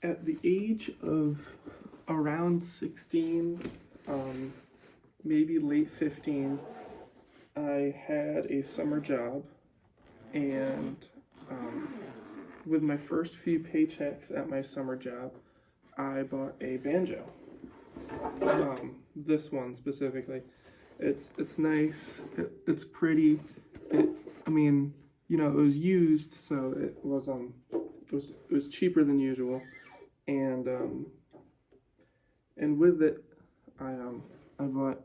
At the age of around 16, maybe late 15, I had a summer job, and with my first few paychecks at my summer job, I bought a banjo. This one specifically. It's nice. It's pretty. I mean, it was used, so it was cheaper than usual, and with it, I bought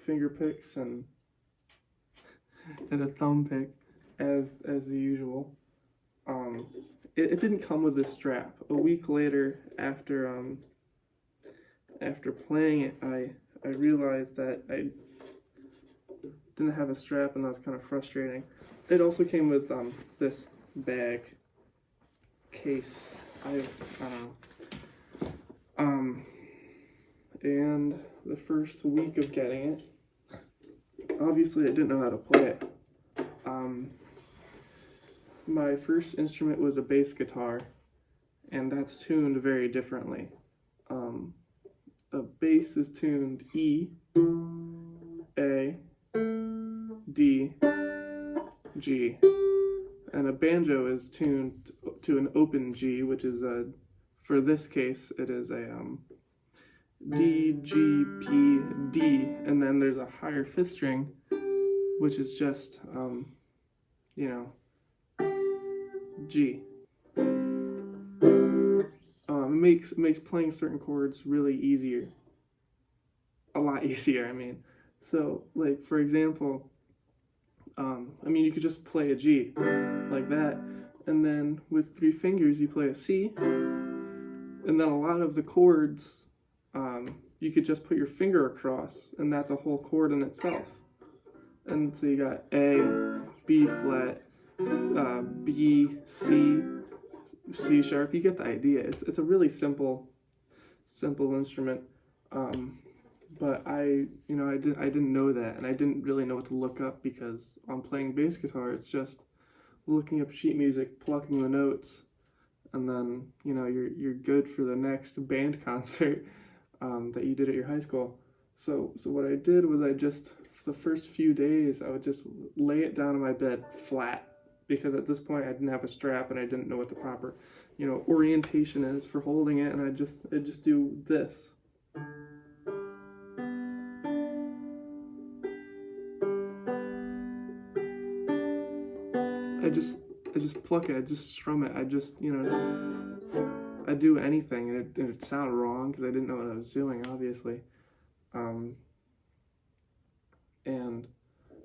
finger picks and a thumb pick as the usual. It didn't come with this strap. A week later, after playing it, I realized that I didn't have a strap, and that was kind of frustrating. It also came with this bag case. I don't know. And the first week of getting it, obviously I didn't know how to play it. My first instrument was a bass guitar, and that's tuned very differently. A bass is tuned E, A, D, G, and a banjo is tuned to an open G, which is for this case, it is a D, G, P, D, and then there's a higher fifth string, which is just, G. It makes playing certain chords really easier. A lot easier, I mean. So, like, for example, you could just play a G, like that, and then with 3 fingers you play a C, and then a lot of the chords, you could just put your finger across, and that's a whole chord in itself. And so you got A, B flat, B, C, C sharp. You get the idea. It's a really simple instrument. But I didn't know that, and I didn't really know what to look up, because on playing bass guitar, it's just looking up sheet music, plucking the notes, and then you're good for the next band concert that you did at your high school. So what I did was for the first few days, I would just lay it down on my bed flat, because at this point I didn't have a strap and I didn't know what the proper orientation is for holding it, and I'd just do this. I just pluck it, I just strum it, I do anything, and it sounded wrong because I didn't know what I was doing, obviously. And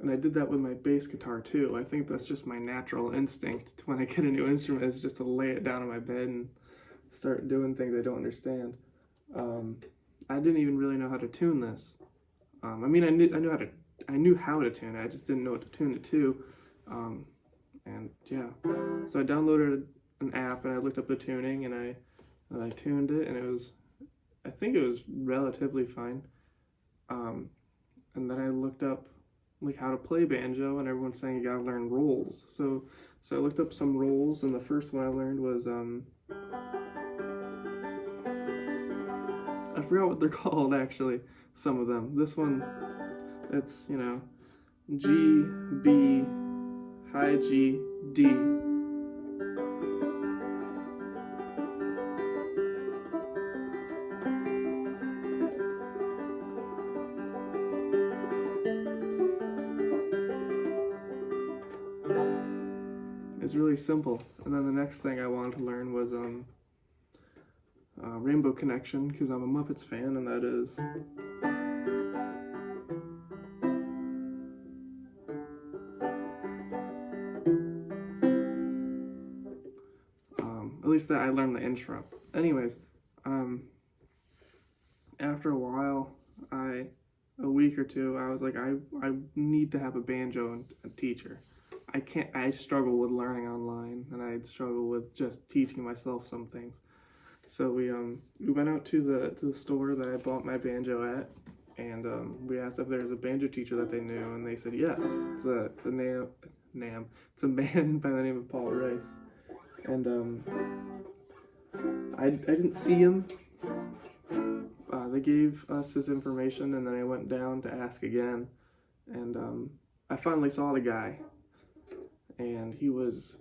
I did that with my bass guitar too. I think that's just my natural instinct when I get a new instrument, is just to lay it down on my bed and start doing things I don't understand. I didn't even really know how to tune this. I knew how to tune it, I just didn't know what to tune it to. And yeah, so I downloaded an app and I looked up the tuning, and I tuned it, and I think it was relatively fine. And then I looked up how to play banjo, and everyone's saying you gotta learn rolls. So I looked up some rolls, and the first one I learned was I forgot what they're called actually. Some of them. This one, it's G, B, high G, D. It's really simple. And then the next thing I wanted to learn was Rainbow Connection, because I'm a Muppets fan, and that is at least that I learned the intro. Anyways, after a while, a week or two, I was like, I need to have a banjo and a teacher. I struggle with learning online, and I struggle with just teaching myself some things. So we went out to the store that I bought my banjo at, and we asked if there was a banjo teacher that they knew, and they said yes. It's a man by the name of Paul Rice, and I didn't see him. They gave us his information, and then I went down to ask again, and I finally saw the guy, and he was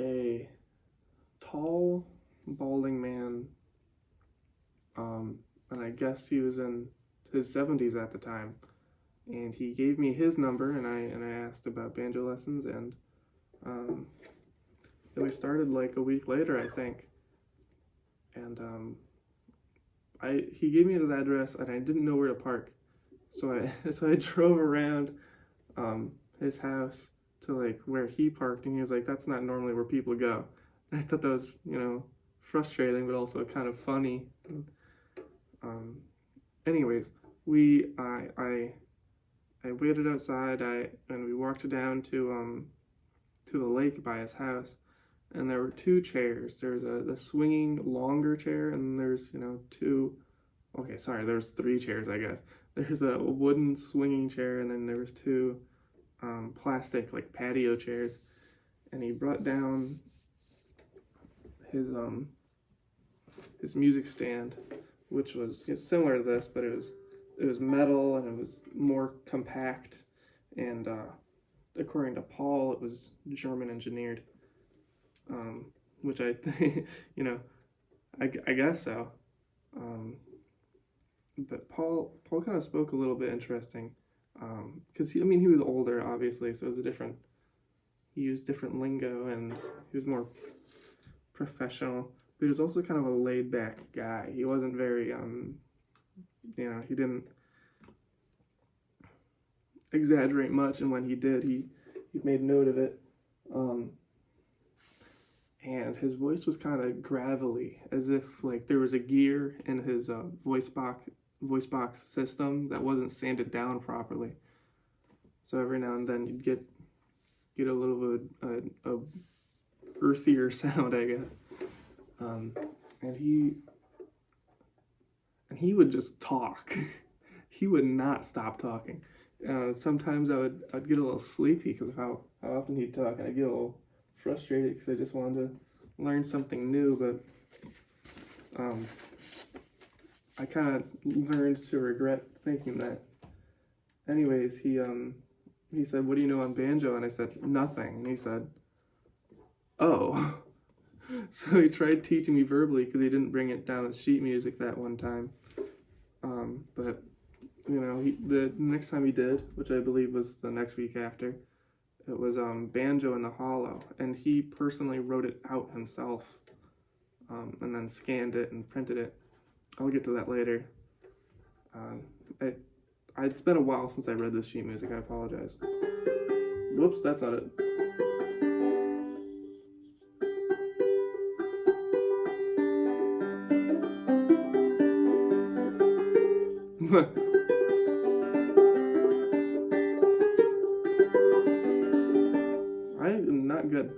a tall, balding man, and I guess he was in his 70s at the time. And he gave me his number, and I asked about banjo lessons, and then we started like a week later, I think. And he gave me his address, and I didn't know where to park, so I drove around his house to like where he parked, and he was like, "That's not normally where people go." And I thought that was, frustrating, but also kind of funny. And, anyways, I waited outside, and we walked down to the lake by his house, and there were two chairs. There's the swinging longer chair, and there's there's three chairs, I guess. There's a wooden swinging chair, and then there was two plastic like patio chairs, and he brought down his music stand, which was similar to this, but it was metal, and it was more compact, and according to Paul, it was German engineered, which I think, I guess so. But Paul kind of spoke a little bit interesting, because he was older, obviously, so it was he used different lingo, and he was more professional, but he was also kind of a laid-back guy. He wasn't very, he didn't exaggerate much, and when he did, he made note of it. And his voice was kind of gravelly, as if like there was a gear in his voice box system that wasn't sanded down properly. So every now and then you'd get a little bit of earthier sound, I guess. And he would just talk. He would not stop talking. Sometimes I'd get a little sleepy because of how often he'd talk, and I'd get a little frustrated because I just wanted to learn something new, but I kind of learned to regret thinking that. Anyways, he said, "What do you know on banjo?" And I said, "Nothing." And he said, "Oh." So he tried teaching me verbally because he didn't bring it down as sheet music that one time. But the next time he did, which I believe was the next week after, it was Banjo in the Hollow, and he personally wrote it out himself, and then scanned it and printed it. I'll get to that later. It's been a while since I read this sheet music. I apologize. Whoops, that's not it. I am not good.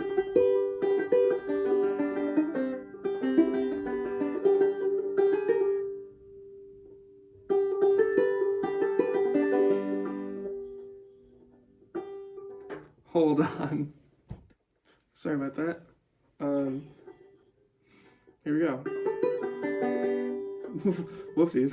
Hold on. Sorry about that. Here we go. Whoopsies.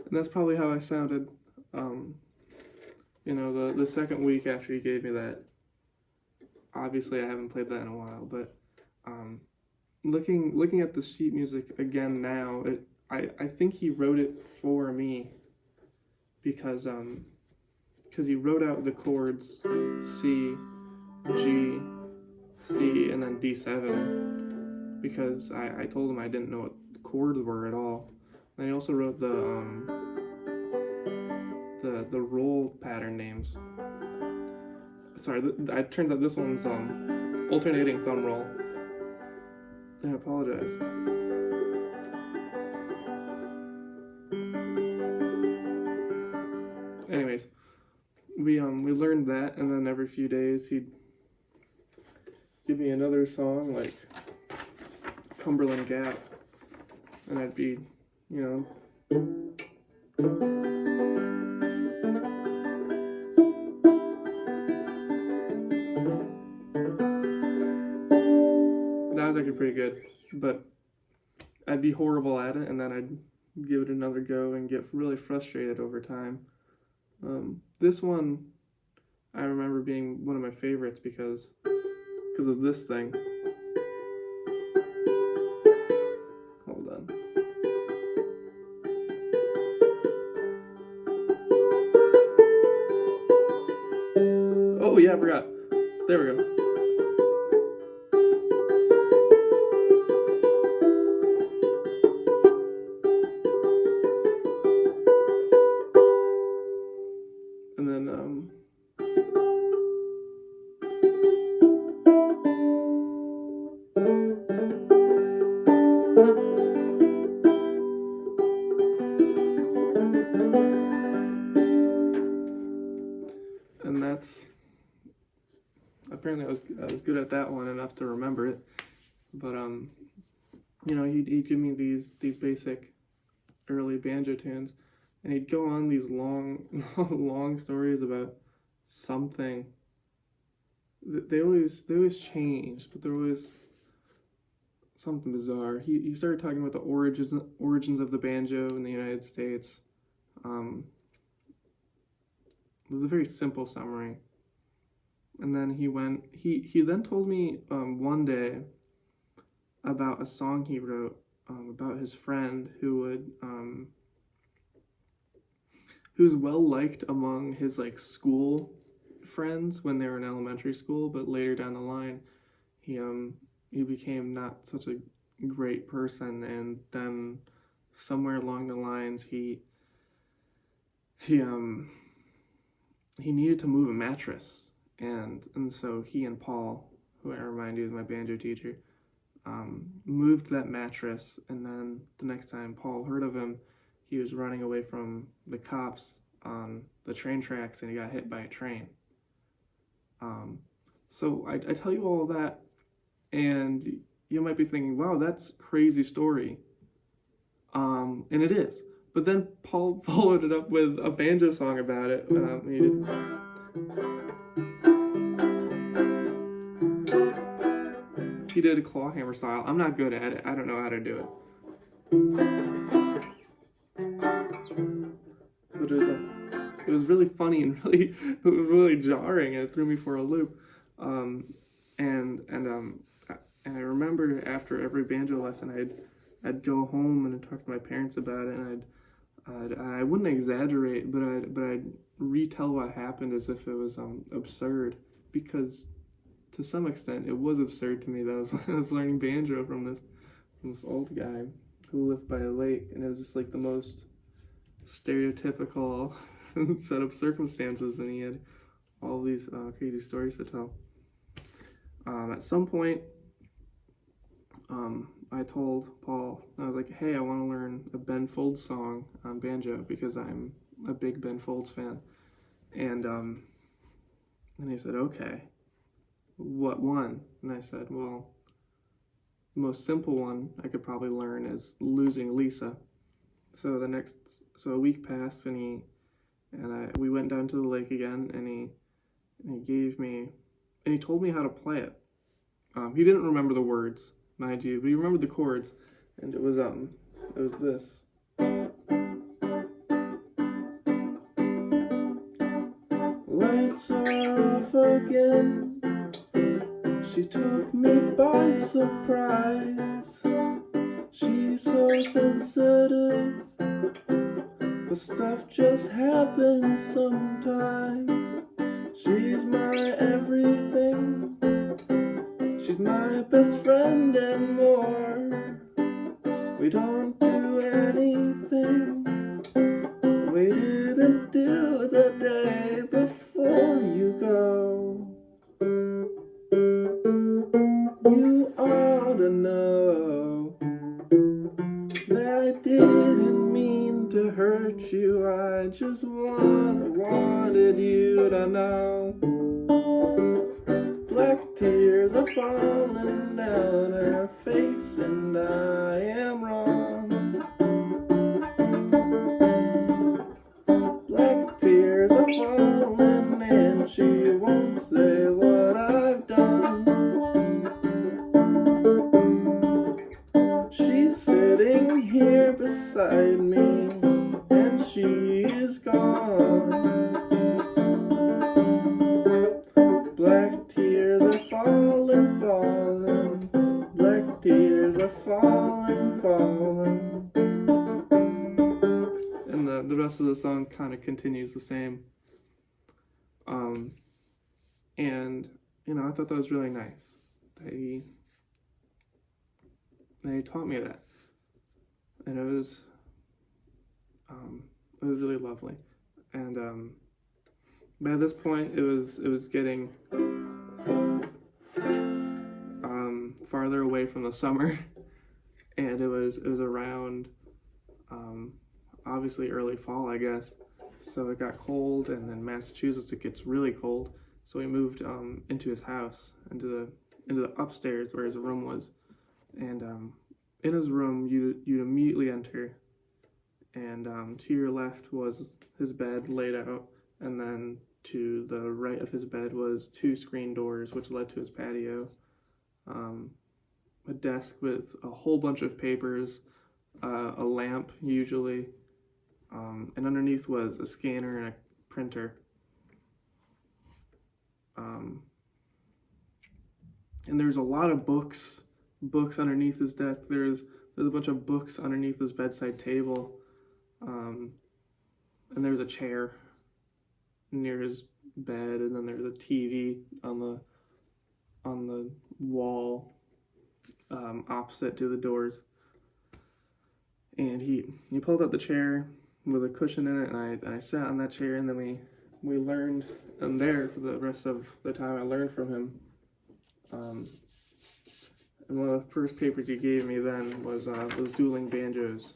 And that's probably how I sounded, the second week after he gave me that. Obviously, I haven't played that in a while, but looking at the sheet music again now, I think he wrote it for me because he wrote out the chords C, G, C, and then D7 because I told him I didn't know what the chords were at all. And he also wrote the roll pattern names. sorry, it turns out this one's alternating thumb roll. I apologize. Anyways, we learned that, and then every few days he'd give me another song like Cumberland Gap, and I'd be, you know, that was actually pretty good, but I'd be horrible at it, and then I'd give it another go and get really frustrated over time. This one, I remember being one of my favorites because of this thing. Hold on. Oh yeah, I forgot. There we go. And then and that's apparently I was good at that one enough to remember it. But you know, he'd give me these basic early banjo tunes, and he'd go on these long long stories about something. They always change, but there was something bizarre. He started talking about the origins of the banjo in the United States. It was a very simple summary. And then he then told me one day about a song he wrote about his friend who was well liked among his like school friends when they were in elementary school, but later down the line he became not such a great person, and then somewhere along the lines he needed to move a mattress, and so he and Paul, who I remind you is my banjo teacher, moved that mattress, and then the next time Paul heard of him, he was running away from the cops on the train tracks, and he got hit by a train. So I tell you all of that, and you might be thinking, wow, that's a crazy story. And it is. But then Paul followed it up with a banjo song about it. He did a claw hammer style. I'm not good at it. I don't know how to do it. But it was really funny and it was really jarring, and it threw me for a loop. And I remember after every banjo lesson, I'd go home and I'd talk to my parents about it, and I wouldn't exaggerate, but I'd retell what happened as if it was absurd, because to some extent it was absurd to me that I was learning banjo from this old guy who lived by a lake, and it was just like the most stereotypical set of circumstances, and he had all these crazy stories to tell. At some point, I told Paul, I was like, hey, I want to learn a Ben Folds song on banjo because I'm a big Ben Folds fan. And he said, okay, what one? And I said, well, the most simple one I could probably learn is Losing Lisa. So a week passed, and we went down to the lake again, and he told me how to play it. He didn't remember the words, mind you, but he remembered the chords, and it was this. Lights are off again. She took me by surprise. She's so sensitive, but stuff just happens sometimes. She's my everything. She's my best friend and more. We don't do anything we didn't do the day before you go. now. Black tears are falling down her face, and I am wrong. Black tears are falling, and she won't say what I've done. She's sitting here beside me, and she is gone. Black tears are falling, falling. Black tears are falling, falling. And the rest of the song kind of continues the same. And I thought that was really nice. They taught me that, and it was really lovely. And by this point, it was getting farther away from the summer, and it was around obviously early fall, I guess. So it got cold, and in Massachusetts it gets really cold. So we moved into his house, into the upstairs where his room was, and in his room you'd immediately enter, and to your left was his bed laid out, and then to the right of his bed was 2 screen doors which led to his patio, a desk with a whole bunch of papers, a lamp usually, and underneath was a scanner and a printer. And there's a lot of books underneath his desk. There's a bunch of books underneath his bedside table, and there's a chair near his bed, and then there's a TV on the wall opposite to the doors. And he pulled out the chair with a cushion in it, and I sat on that chair, and then we learned, and there for the rest of the time I learned from him. And one of the first papers he gave me then was dueling banjos.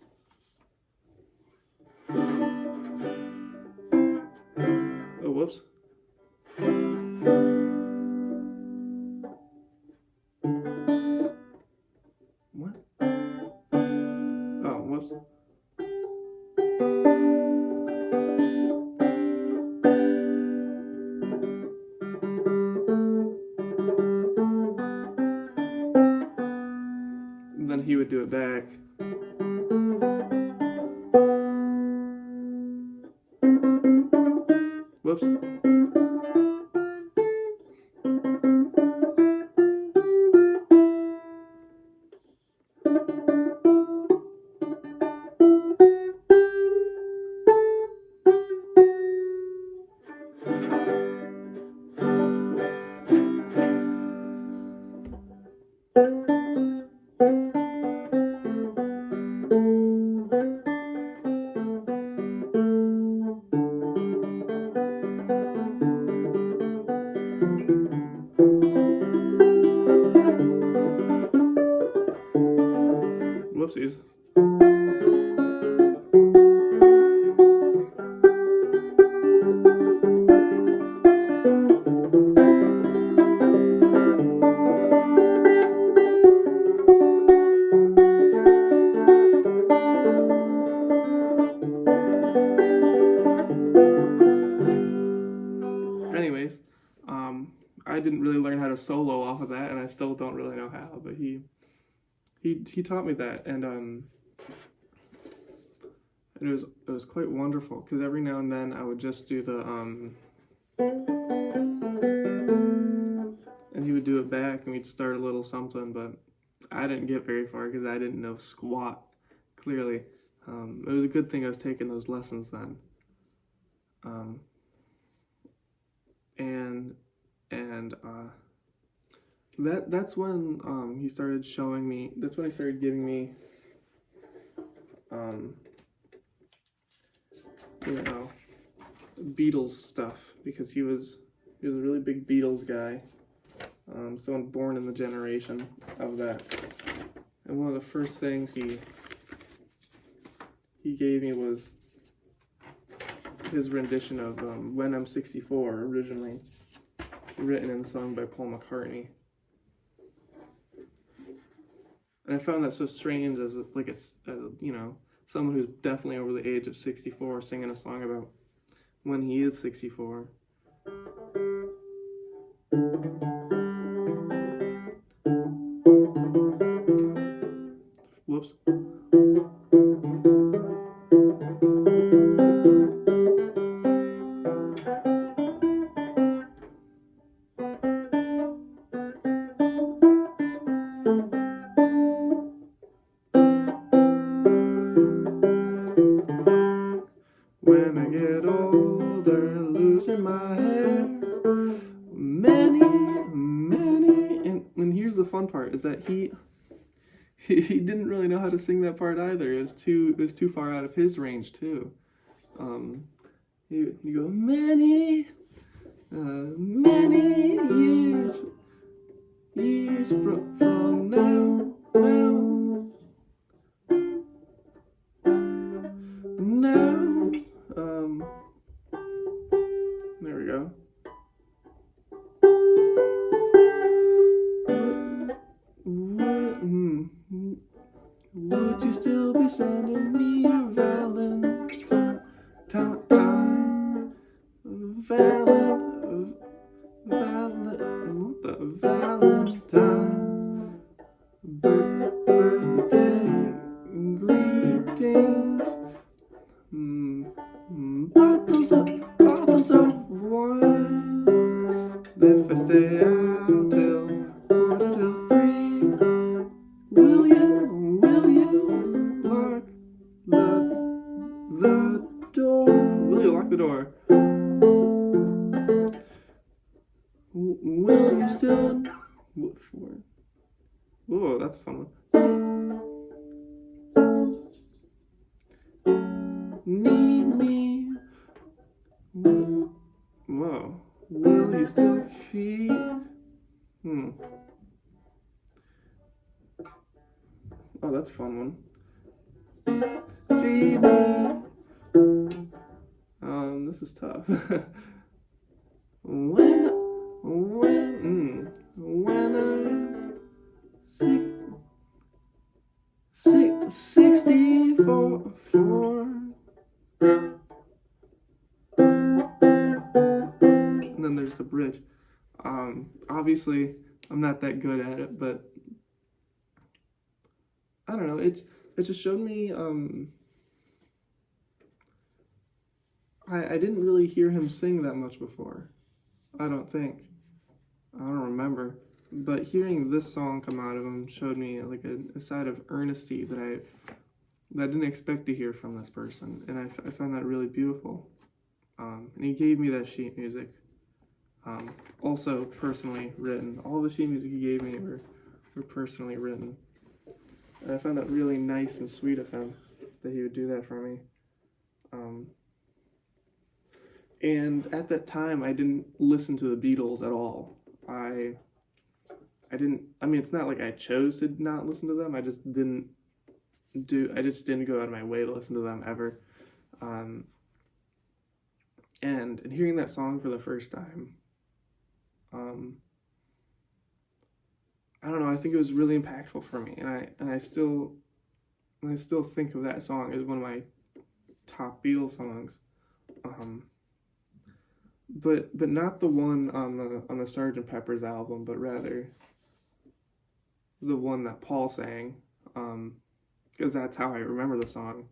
Oh, whoops. What? Oh, whoops. And then he would do it back. Whoops. Whoopsies. Anyways, I didn't really learn how to solo off of that, and I still don't really know how, but he taught me that, and it was quite wonderful, because every now and then I would just do the and he would do it back, and we'd start a little something, but I didn't get very far because I didn't know squat, clearly. It was a good thing I was taking those lessons then. That's when he started showing me, that's when he started giving me Beatles stuff, because he was a really big Beatles guy, someone born in the generation of that. And one of the first things he gave me was his rendition of When I'm 64 originally. written and sung by Paul McCartney. And I found that so strange as you know, someone who's definitely over the age of 64 singing a song about when he is 64. Whoops. When I get older, losing my hair, many, and here's the fun part, is that he didn't really know how to sing that part either. It was too far out of his range too. You go many years from now. There we go. Would you still be sending me your Valentine? Valentine, birthday greetings, bottles of wine. If I stay out till 3, will you lock the door? Will you lock the door? Will you still? Whoa, that's a fun one. Need me? Whoa. Will you still feed? Oh, that's a fun one. Feed me. This is tough. When I'm 64. And then there's the bridge. Obviously, I'm not that good at it, but I don't know. It just showed me. I didn't really hear him sing that much before. I don't think. I don't remember. But hearing this song come out of him showed me like a side of earnesty that I didn't expect to hear from this person, and I found that really beautiful. And he gave me that sheet music. Also personally written. All the sheet music he gave me were personally written. And I found that really nice and sweet of him that he would do that for me. And at that time, I didn't listen to the Beatles at all. I mean, it's not like I chose to not listen to them. I just didn't go out of my way to listen to them ever. And hearing that song for the first time, I don't know, I think it was really impactful for me, and I still think of that song as one of my top Beatles songs. But not the one on the Sgt. Pepper's album, but rather the one that Paul sang, because that's how I remember the song.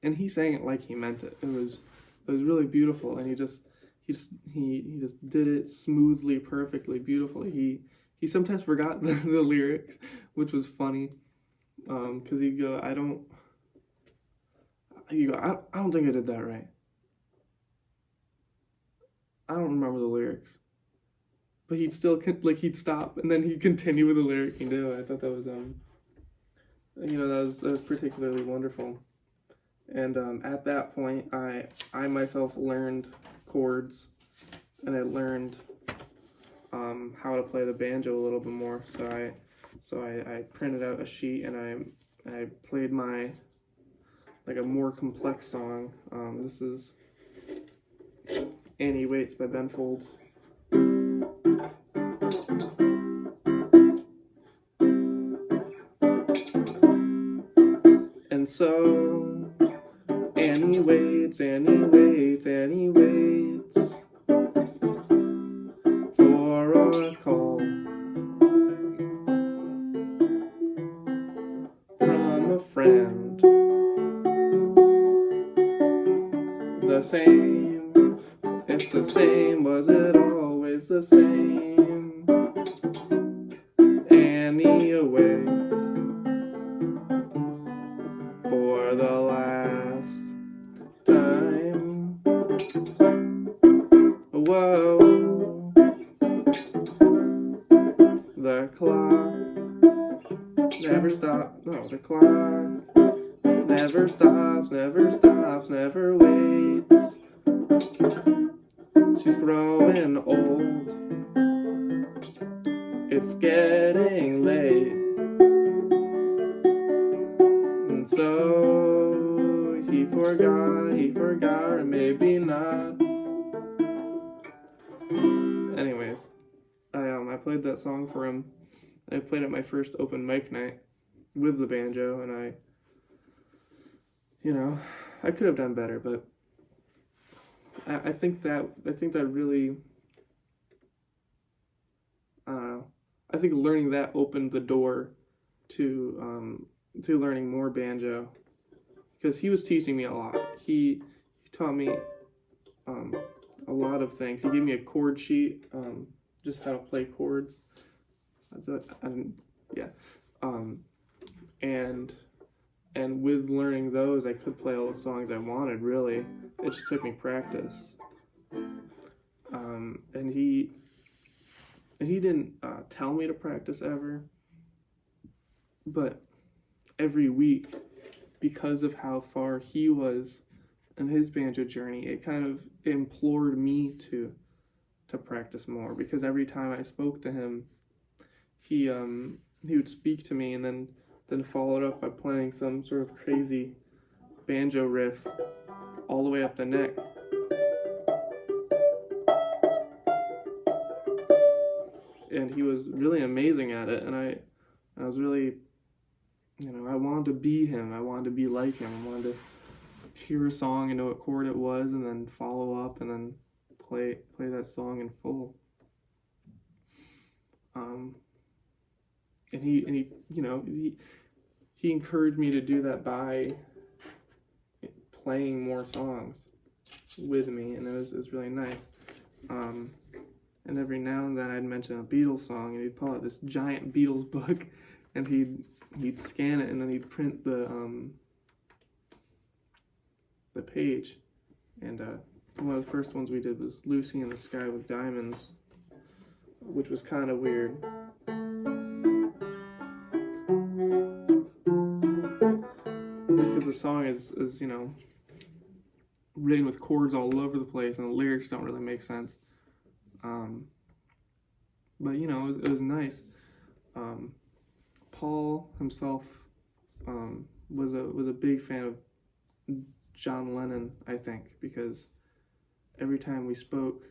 And he sang it like he meant it. It was really beautiful, and he just did it smoothly, perfectly, beautifully. He sometimes forgot the lyrics, which was funny, because he'd go, I don't think I did that right. I don't remember the lyrics. But he'd still, he'd stop, and then he'd continue with the lyric he knew. I thought that was, that was particularly wonderful. And at that point, I myself learned chords, and I learned how to play the banjo a little bit more. So I printed out a sheet, and I played my, like, a more complex song. This is Annie Waits by Ben Folds. And so, Annie waits, Annie waits, Annie waits for a call from a friend. The same, it's the same, was it always the same? Annie awaits for the last time. Whoa, the clock never stops. No, the clock never stops, never stops, never waits. She's growing old. It's getting late. And so he forgot, or maybe not. Anyways, I played that song for him. I played at my first open mic night with the banjo, and I could have done better, but I think that really, I don't know. I think learning that opened the door to learning more banjo, because he was teaching me a lot. He taught me a lot of things. He gave me a chord sheet, just how to play chords. And with learning those, I could play all the songs I wanted. Really, it just took me practice. And he didn't tell me to practice ever, but every week, because of how far he was in his banjo journey, it kind of implored me to practice more, because every time I spoke to him, he would speak to me and then follow it up by playing some sort of crazy banjo riff all the way up the neck. And he was really amazing at it, and I was really, I wanted to be him. I wanted to be like him. I wanted to hear a song and know what chord it was, and then follow up and then play that song in full. And he encouraged me to do that by playing more songs with me, and it was really nice. And every now and then I'd mention a Beatles song, and he'd pull out this giant Beatles book, and he'd scan it, and then he'd print the page. And one of the first ones we did was Lucy in the Sky with Diamonds, which was kind of weird. Because the song is written with chords all over the place, and the lyrics don't really make sense. But it was nice. Paul himself was a big fan of John Lennon, I think, because every time we spoke,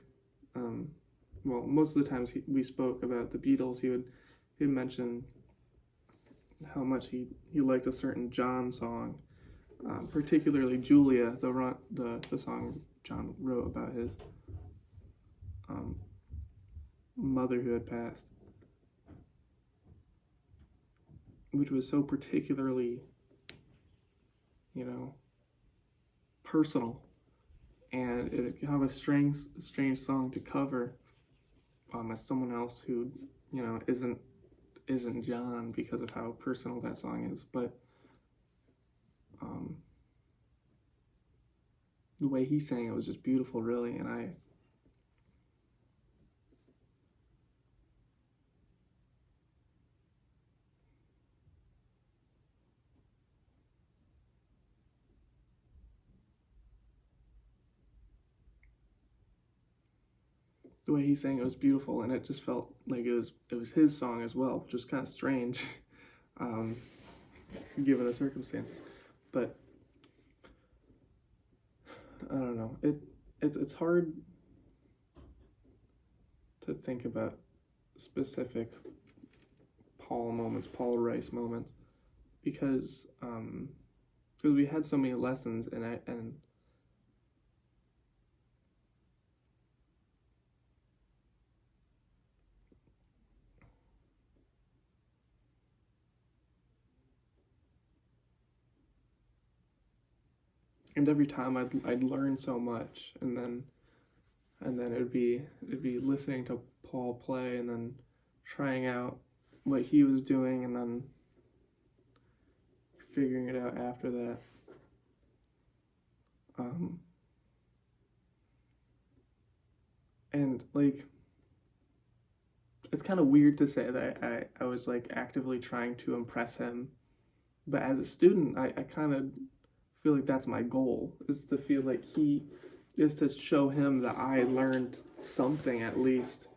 most of the times we spoke about the Beatles, he'd mention how much he liked a certain John song, particularly Julia, the song John wrote about his mother who had passed, which was so particularly, personal, and it kind of a strange song to cover as someone else who isn't John, because of how personal that song is. But the way he sang it was just beautiful, really, and the way he sang it was beautiful, and it just felt like it was his song as well, which was kind of strange, given the circumstances. But I don't know. It's hard to think about specific Paul Rice moments, because we had so many lessons, and every time I'd learn so much, and then it'd be listening to Paul play, and then trying out what he was doing, and then figuring it out after that. And like, it's kind of weird to say that I was like actively trying to impress him, but as a student, I kind of feel like that's my goal, is to feel like is to show him that I learned something at least.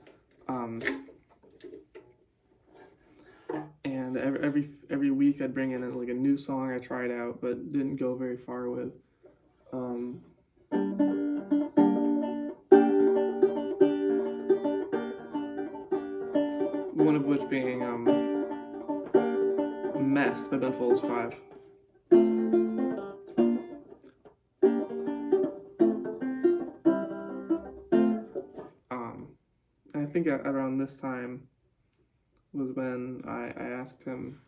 And every week I'd bring in like a new song I tried out but didn't go very far with. One of which being Mess by Ben Folds 5. I think around this time was when I asked him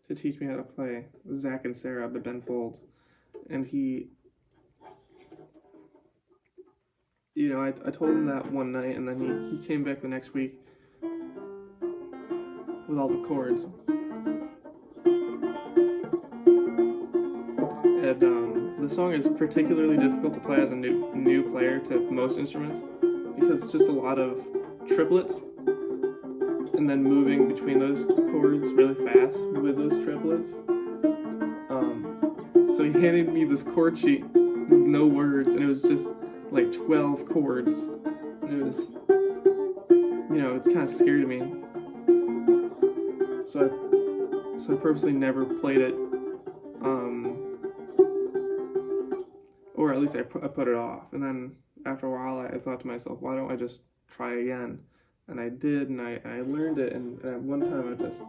to teach me how to play Zach and Sarah by Ben Folds. And he, you know, I told him that one night, and then he came back the next week with all the chords. And the song is particularly difficult to play as a new player to most instruments, because it's just a lot of triplets, and then moving between those chords really fast with those triplets. So he handed me this chord sheet with no words, and it was just like 12 chords. And it was, you know, it kind of scared me. So I purposely never played it, or at least I put it off. And then after a while, I thought to myself, why don't I just try again? And I did, and I learned it, and at one time I just...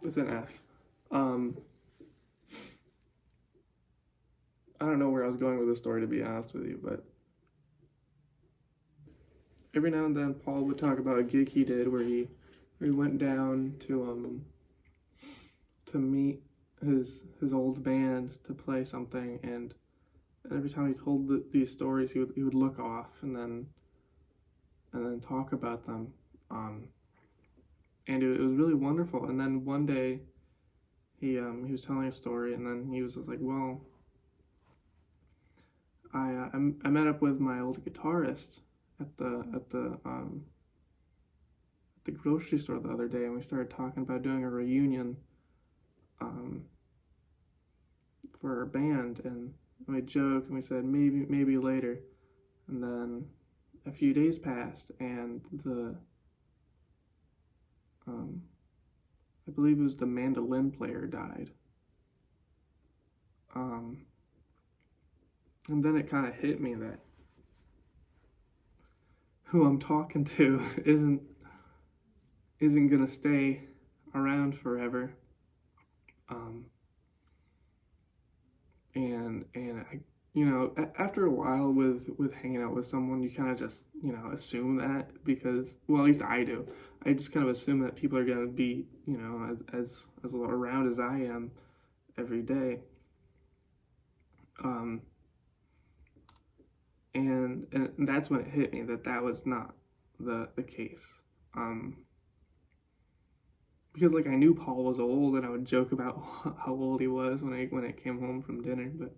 It's an F. I don't know where I was going with this story, to be honest with you, but every now and then Paul would talk about a gig he did where he went down to meet his old band to play something, and every time he told these stories, he would look off and then talk about them, and it was really wonderful. And then one day he was telling a story, and then he was just like, well, I met up with my old guitarist at the grocery store the other day, and we started talking about doing a reunion for our band, and we joked and we said maybe later. And then a few days passed, and I believe it was the mandolin player died. And then it kind of hit me that who I'm talking to isn't gonna stay around forever. And I, you know, after a while with hanging out with someone, you kind of just, you know, assume that, because, well, at least I do. I just kind of assume that people are gonna be, you know, as around as I am every day. And that's when it hit me that was not the case. Because like I knew Paul was old, and I would joke about how old he was when I came home from dinner, but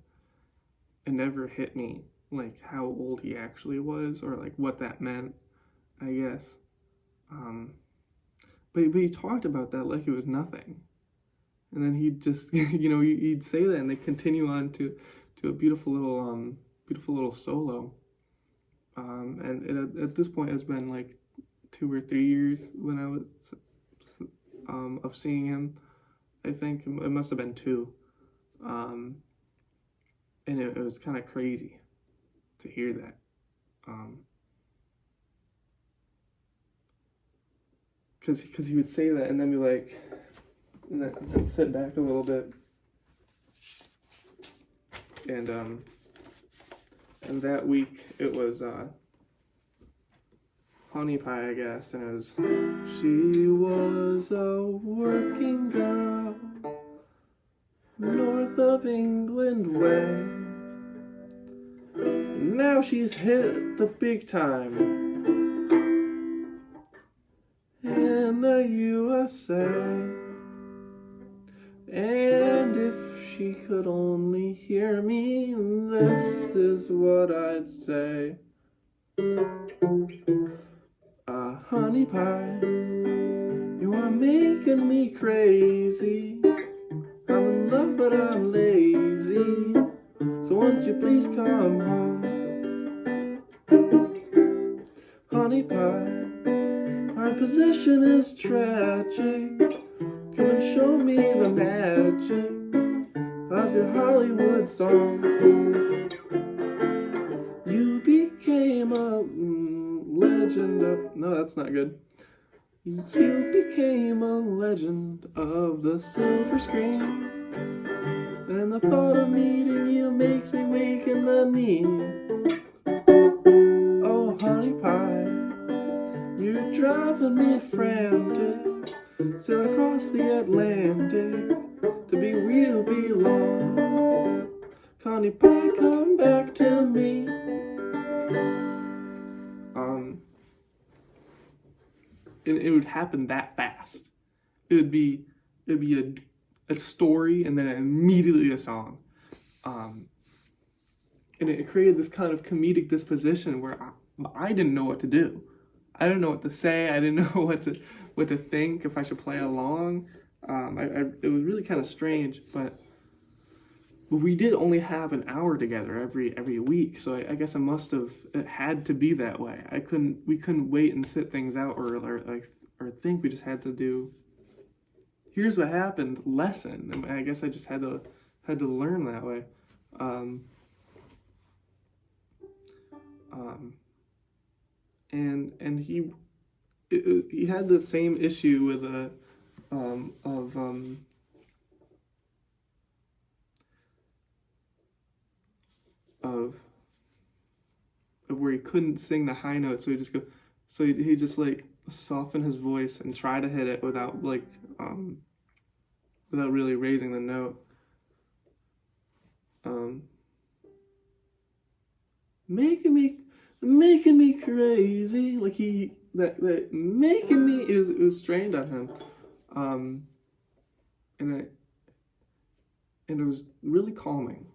it never hit me like how old he actually was, or like what that meant, I guess. But he talked about that like it was nothing, and then he'd just you know he'd say that, and they continue on to a beautiful little solo. And at this point, it's been like 2 or 3 years when I was of seeing him. I think it must have been two, and it was kind of crazy to hear that. Because he would say that and then be like, and then sit back a little bit, and that week it was honey pie, I guess, and it was, she was a working girl north of England way. Now she's hit the big time in the USA. And if she could only hear me, this is what I'd say. Honey pie, you are making me crazy. I'm in love but I'm lazy, so won't you please come home? Honey pie, our position is tragic. Come and show me the magic of your Hollywood song. You became a legend of... No, that's not good. You became a legend of the silver screen, and the thought of meeting you makes me weak in the knee. Oh, honey pie, you're driving me frantic. Sail across the Atlantic to be real belong. Honey pie, come back to me. And it would happen that fast. It would be a story and then immediately a song. And it created this kind of comedic disposition where I didn't know what to do. I didn't know what to say. I didn't know what to think, if I should play along. It was really kind of strange, but we did only have an hour together every week, so I guess it had to be that way. We couldn't wait and sit things out or think. We just had to do, here's what happened, lesson. And I guess I just had to learn that way. And he had the same issue with of where he couldn't sing the high notes, so he just like soften his voice and try to hit it without really raising the note. Making me crazy, like that making me, it was strained on him, and it was really calming.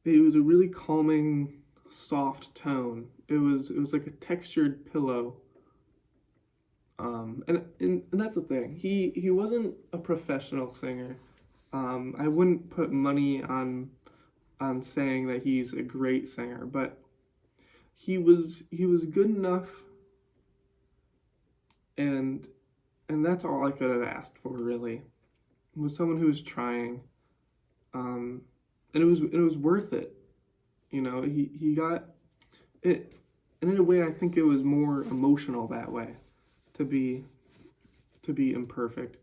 It was a really calming, soft tone. It was like a textured pillow. And that's the thing. He wasn't a professional singer. I wouldn't put money on saying that he's a great singer, but he was good enough, and that's all I could have asked for, really, was someone who was trying. And it was worth it. You know, he got it, and in a way I think it was more emotional that way, to be imperfect.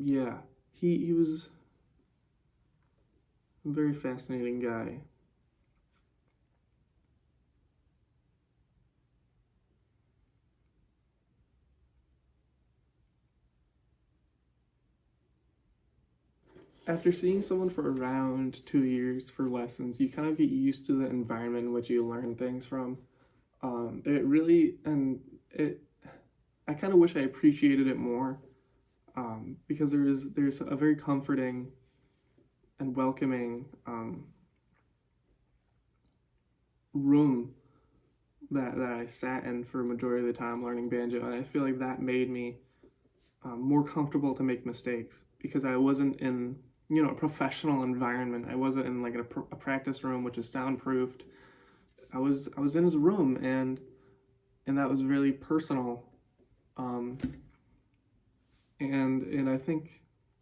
Yeah, he was a very fascinating guy. After seeing someone for around 2 years for lessons, you kind of get used to the environment in which you learn things from. I kind of wish I appreciated it more, because there's a very comforting and welcoming room that I sat in for a majority of the time learning banjo, and I feel like that made me more comfortable to make mistakes, because I wasn't in a professional environment. I wasn't in like a practice room, which is soundproofed. I was in his room, and that was really personal. Um, and I think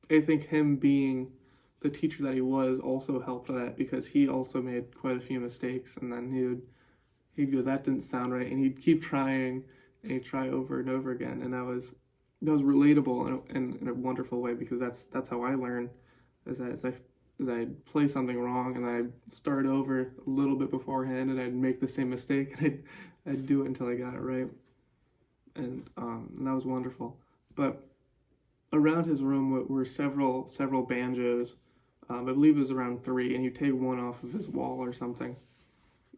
him being the teacher that he was also helped that, because he also made quite a few mistakes, and then he'd go, that didn't sound right, and he'd keep trying, and he'd try over and over again, and that was relatable in a wonderful way, because that's how I learn, as I play something wrong, and I'd start over a little bit beforehand, and I'd make the same mistake, and I'd do it until I got it right, and that was wonderful. But around his room were several banjos. I believe it was around three, and you take one off of his wall or something,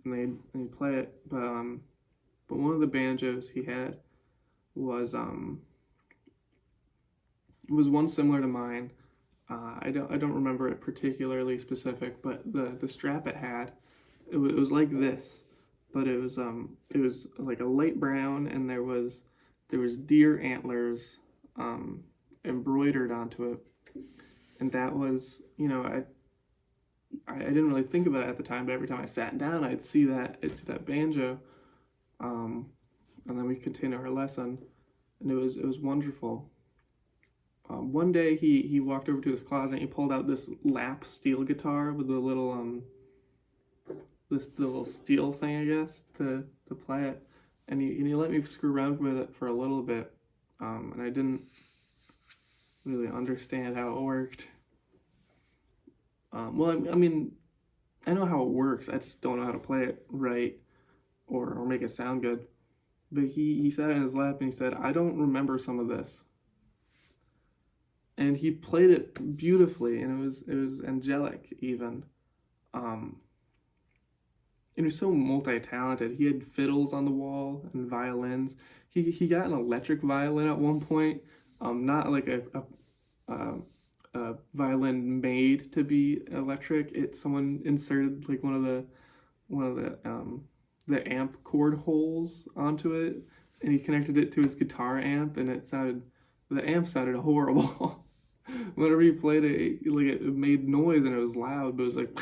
and they play it. But one of the banjos he had was one similar to mine. I don't remember it particularly specific, but the strap it had, it was like this, but it was like a light brown, and there was deer antlers embroidered onto it, and that was, I didn't really think about it at the time, but every time I sat down, I'd see that banjo, um, and then we continued our lesson, and it was wonderful. One day he walked over to his closet, and he pulled out this lap steel guitar with this little steel thing, I guess, to play it, and he let me screw around with it for a little bit, and I didn't really understand how it worked. Well, I mean, I know how it works. I just don't know how to play it right, or make it sound good. But he sat in his lap, and he said, "I don't remember some of this." And he played it beautifully, and it was angelic even. Um, and he was so multi-talented. He had fiddles on the wall and violins. He got an electric violin at one point. Not like a violin made to be electric. Someone inserted like one of the amp cord holes onto it, and he connected it to his guitar amp, and the amp sounded horrible. Whenever he played it, like it made noise and it was loud, but it was like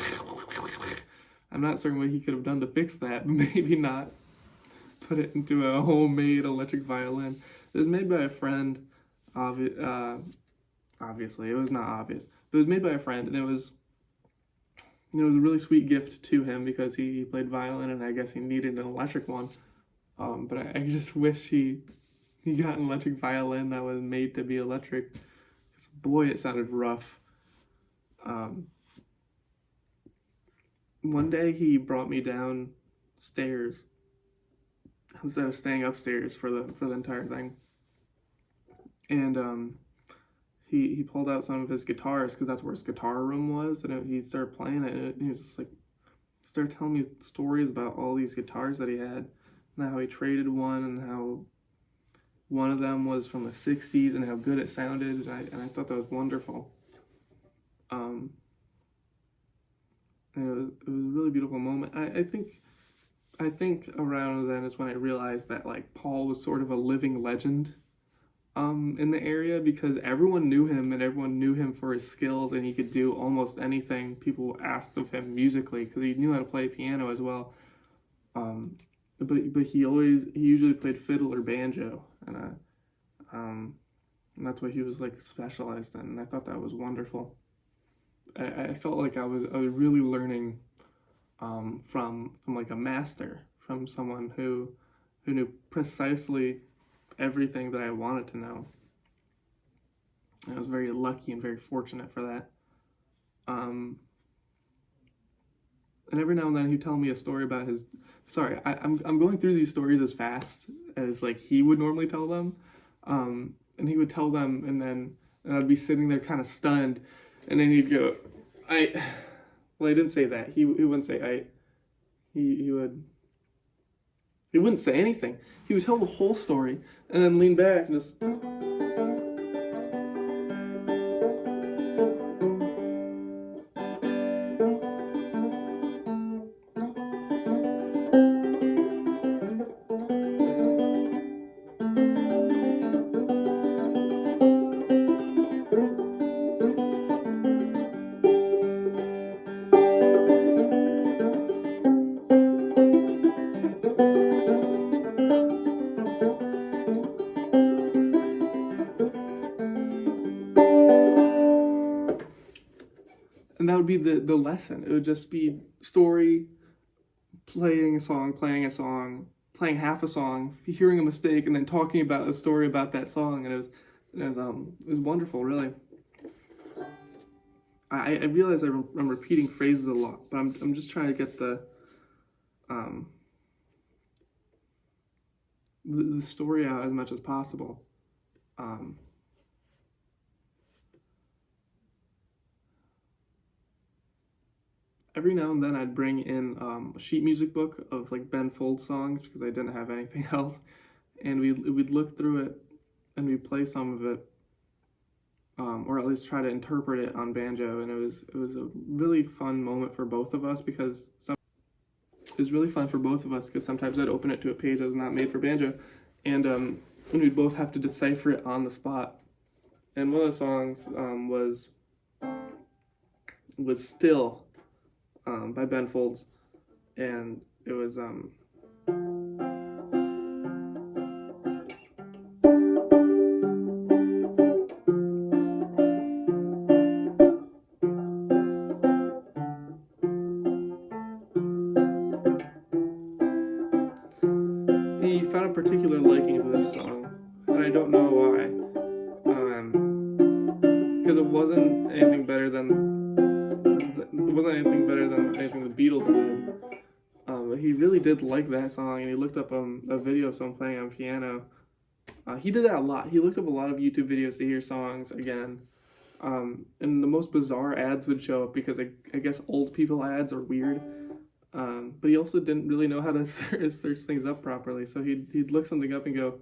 I'm not certain what he could have done to fix that, but maybe not put it into a homemade electric violin. It was made by a friend. Obviously, it was not obvious, but it was made by a friend, and it was a really sweet gift to him, because he played violin, and I guess he needed an electric one. But I just wish he got an electric violin that was made to be electric. Boy, it sounded rough. One day he brought me downstairs instead of staying upstairs for the entire thing, and he pulled out some of his guitars, because that's where his guitar room was, and he started playing it, and he was just like started telling me stories about all these guitars that he had, and how he traded one, and how one of them was from the 60s, and how good it sounded, and I thought that was wonderful. And it was a really beautiful moment. I think around then is when I realized that like Paul was sort of a living legend in the area, because everyone knew him, and everyone knew him for his skills, and he could do almost anything people asked of him musically, because he knew how to play piano as well. But he usually played fiddle or banjo, and that's what he was like specialized in, and I thought that was wonderful. I felt like I was really learning from like a master, from someone who knew precisely everything that I wanted to know. And I was very lucky and very fortunate for that. And every now and then he'd tell me a story about his. Sorry, I'm going through these stories as fast as like he would normally tell them, and he would tell them, and I'd be sitting there kind of stunned, and then he'd go, Well, he didn't say that. He wouldn't say I. He would. He wouldn't say anything. He would tell the whole story and then lean back and just. and that would be the lesson. It would just be story, playing a song, playing half a song, hearing a mistake, and then talking about a story about that song, and it was wonderful, really. I realize I'm repeating phrases a lot, but I'm just trying to get the story out as much as possible. Every now and then I'd bring in a sheet music book of like Ben Folds songs because I didn't have anything else, and we'd look through it and we'd play some of it, or at least try to interpret it on banjo, and it was a really fun moment for both of us because it was really fun for both of us because sometimes I'd open it to a page that was not made for banjo, and we'd both have to decipher it on the spot. And one of the songs was Still by Ben Folds, and it was he found a particular liking for this song, and I don't know why, because it wasn't anything better than anything the Beatles did. But he really did like that song, and he looked up a video of someone playing on piano. He did that a lot. He looked up a lot of YouTube videos to hear songs again. And the most bizarre ads would show up because I guess old people ads are weird. But he also didn't really know how to search things up properly. So he'd look something up and go,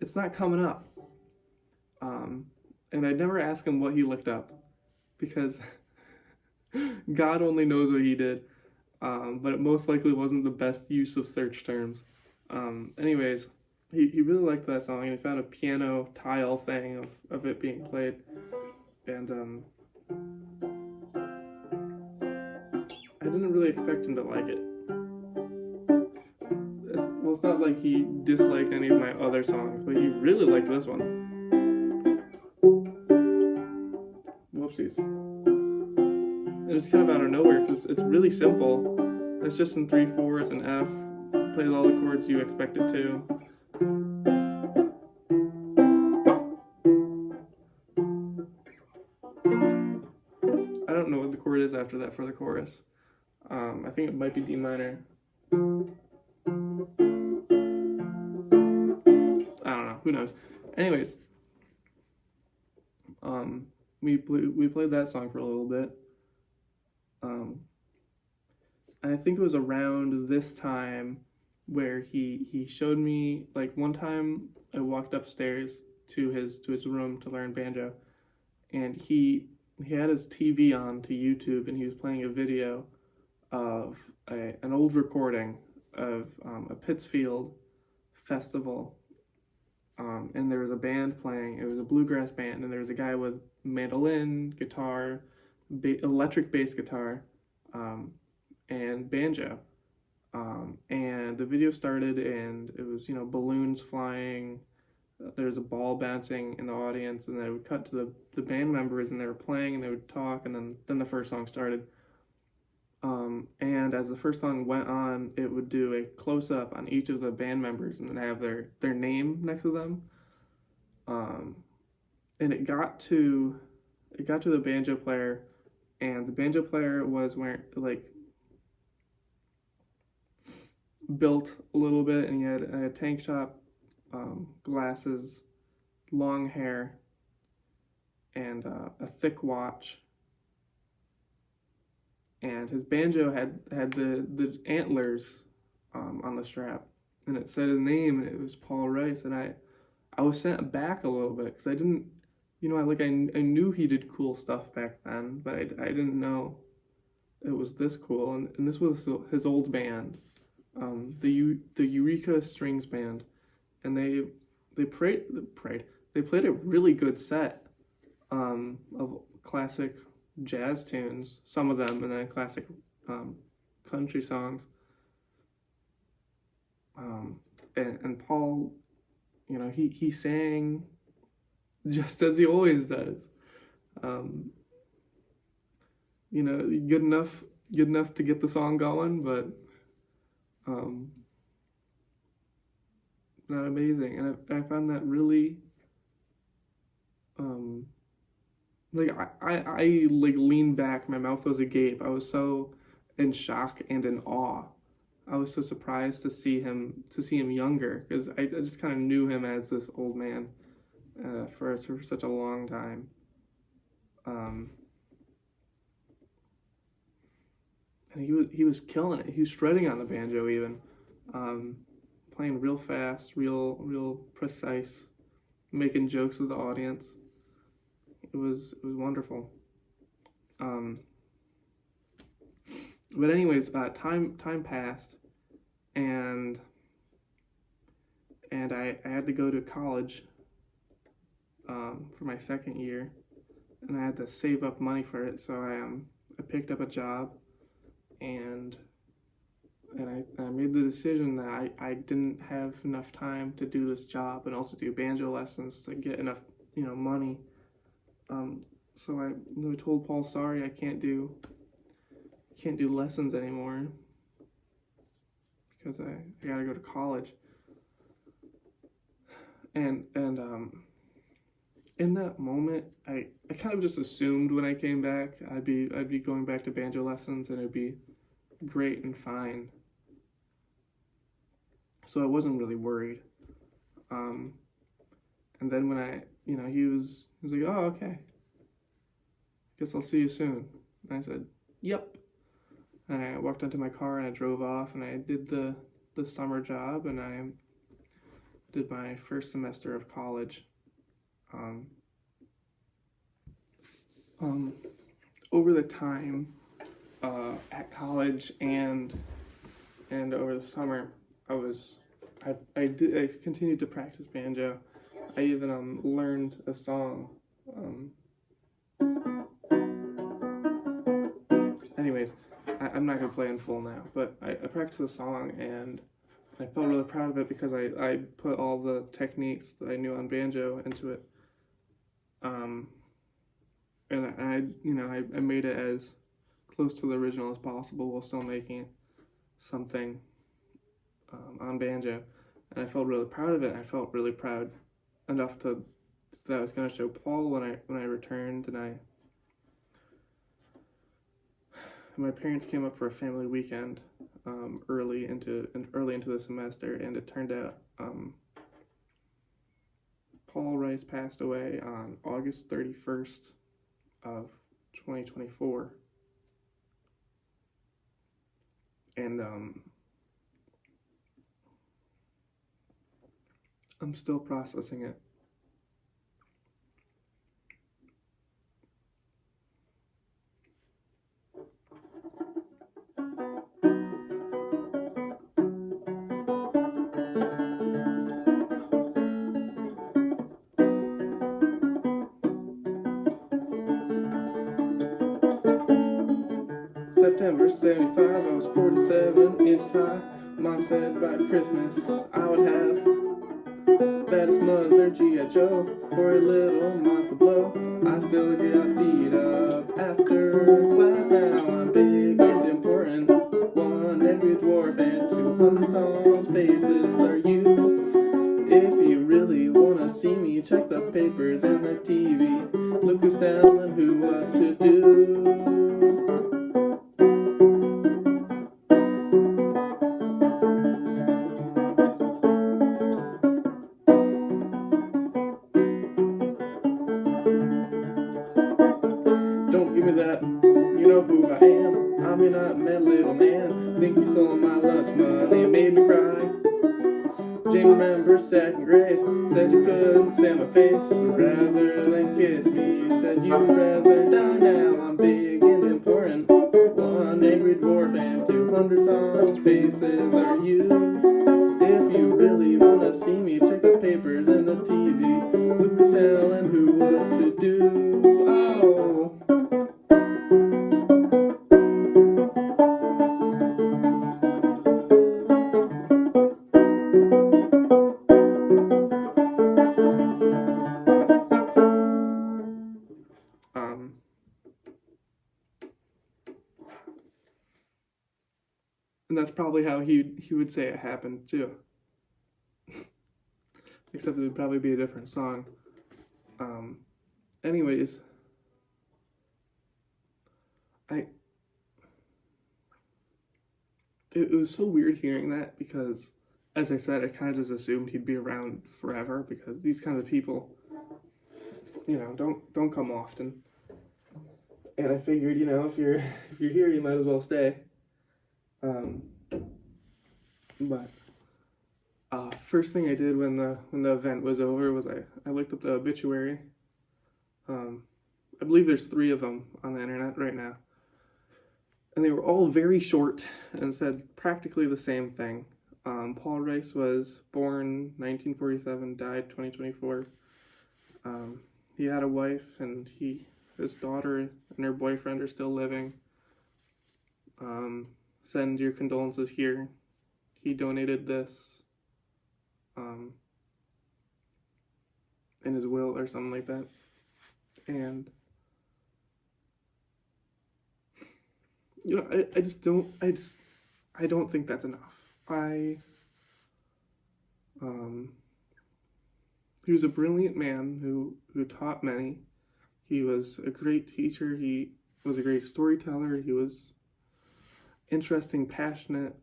it's not coming up. And I'd never ask him what he looked up because God only knows what he did. But it most likely wasn't the best use of search terms. Anyways, he really liked that song, and he found a piano tile thing of it being played. And I didn't really expect him to like it. It's not like he disliked any of my other songs, but he really liked this one. Whoopsies. It was kind of out of nowhere because it's really simple. It's just in 3/4, it's an F. Plays all the chords you expect it to. I don't know what the chord is after that for the chorus. I think it might be D minor. I don't know. Who knows? Anyways, we played that song for a little bit. And I think it was around this time where he showed me, like, one time I walked upstairs to his room to learn banjo, and he had his TV on to YouTube, and he was playing a video of an old recording of a Pittsfield festival, and there was a band playing. It was a bluegrass band, and there was a guy with mandolin, guitar, electric bass guitar, and banjo. And the video started, and it was, balloons flying. There was a ball bouncing in the audience, and then it would cut to the band members, and they were playing, and they would talk, and then the first song started. And as the first song went on, it would do a close-up on each of the band members, and then have their name next to them. And it got to the banjo player, and the banjo player was wearing, like, built a little bit, and he had a tank top, glasses, long hair, and a thick watch. And his banjo had the antlers on the strap, and it said his name, and it was Paul Rice. And I was sent back a little bit because I didn't, I knew he did cool stuff back then, but I didn't know it was this cool. And this was his old band, the Eureka Strings Band, and they played a really good set of classic jazz tunes, some of them, and then classic country songs. And Paul, he sang just as he always does. good enough to get the song going, but um, not amazing. And I found that really um, like I like leaned back, my mouth was agape. I was so in shock and in awe. I was so surprised to see him younger because I just kind of knew him as this old man for such a long time. Um, and he was killing it. He was shredding on the banjo even, um, playing real fast, real precise, making jokes with the audience. It was wonderful. Um, but anyways, time passed, and I had to go to college for my second year, and I had to save up money for it. So I picked up a job, and I made the decision that I didn't have enough time to do this job and also do banjo lessons to get enough money. So I told Paul, sorry, I can't do lessons anymore because I gotta go to college. And in that moment, I kind of just assumed when I came back I'd be going back to banjo lessons and it'd be great and fine. So I wasn't really worried. And then when he was like, oh, okay, guess I'll see you soon. And I said, yep. And I walked into my car and I drove off and I did the summer job and I did my first semester of college. Over the time at college and over the summer, I continued to practice banjo. I even learned a song. Anyways, I'm not gonna play in full now, but I practiced the song and I felt really proud of it because I put all the techniques that I knew on banjo into it. And I made it as close to the original as possible while still making something on banjo. And I felt really proud of it. And I felt really proud enough that I was going to show Paul when I returned, and my parents came up for a family weekend early into the semester, and it turned out Paul Rice passed away on August 31st of 2024, and I'm still processing it. September 75, I was 47 inches high. Mom said by Christmas I would have baddest mother G.I. Joe for a little monster blow. I still get beat up after class. Now I'm big and important. One angry dwarf and 200 song faces are you. If you really wanna see me, check the papers and the TV. Look who's telling who what to do. Don't give me that, you know who I am. I'm your not mad little man. Think you stole my lunch money and made me cry. Jane remembers second grade. Said you couldn't stand my face rather than kiss me. You said you'd rather die. Now I'm big and important. One angry dwarf and 200 song faces are you. If you really wanna see me, check the papers and the TV. Luke is telling who what to do. Oh. And that's probably how he would say it happened too. Except it would probably be a different song. Anyways, it was so weird hearing that because, as I said, I kind of just assumed he'd be around forever because these kind of people, don't come often. And I figured, if you're here, you might as well stay. But first thing I did when the event was over was I looked up the obituary. I believe there's 3 of them on the internet right now. And they were all very short and said practically the same thing. Paul Rice was born 1947, died 2024. He had a wife, and his daughter and her boyfriend are still living. Send your condolences here. He donated this in his will or something like that. And I don't think that's enough. He was a brilliant man who taught many. He was a great teacher. He was a great storyteller. He was interesting, passionate,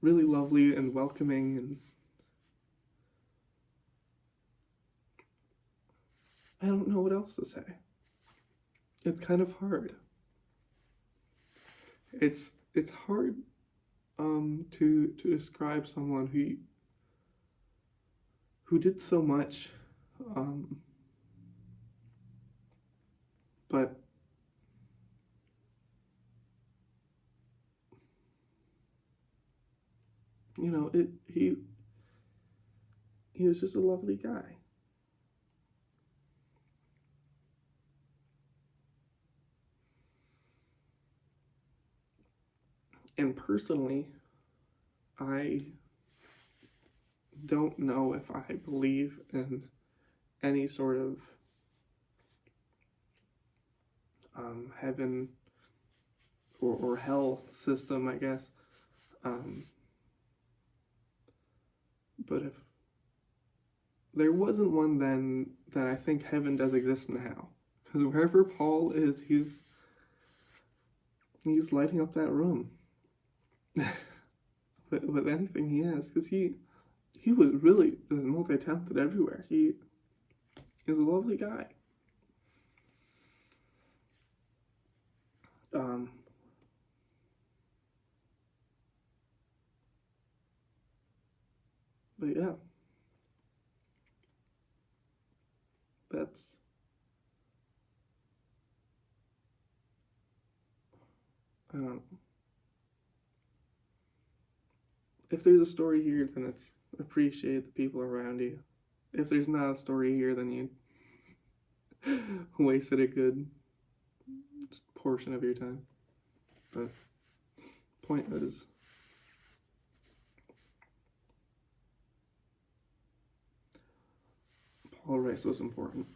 really lovely and welcoming, and I don't know what else to say. It's kind of hard. It's hard to describe someone who did so much, but he was just a lovely guy. And personally, I don't know if I believe in any sort of heaven or hell system, I guess. But if there wasn't one, then I think heaven does exist now. Because wherever Paul is, he's lighting up that room. with anything he has, because he was really multi-talented everywhere. He is a lovely guy. But yeah, I don't know. If there's a story here, then it's appreciate the people around you. If there's not a story here, then you wasted a good portion of your time. But point is, Paul Rice was important.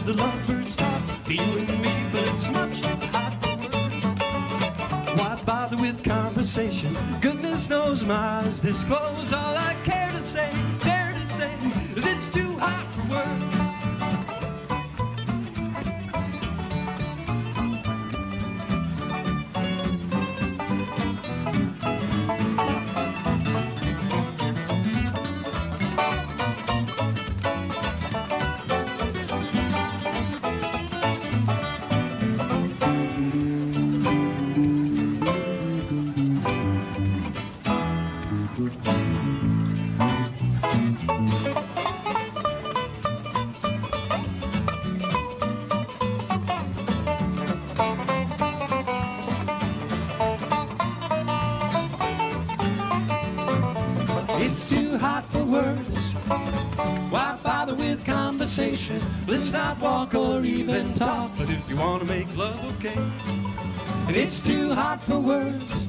The lovebirds talk. my eyes disclose. All I care to say, dare to say, is it's too hot for words. It's too hot for words. Why bother with conversation? Let's not walk or even talk. But if you want to make love, okay. And it's too hot for words.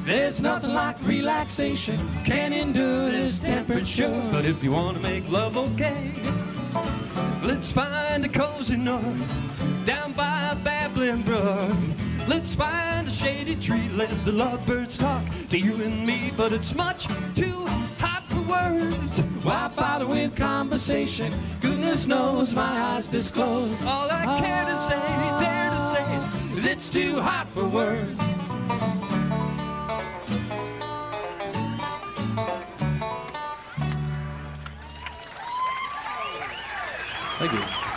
There's nothing like relaxation. Can't endure this temperature. But if you want to make love, okay. Let's find a cozy nook down by a babbling brook. Let's find a shady tree, let the lovebirds talk to you and me. But it's much too hot for words. Why bother with conversation? Goodness knows my eyes disclose. All I care to say, dare to say, is it's too hot for words. Thank you.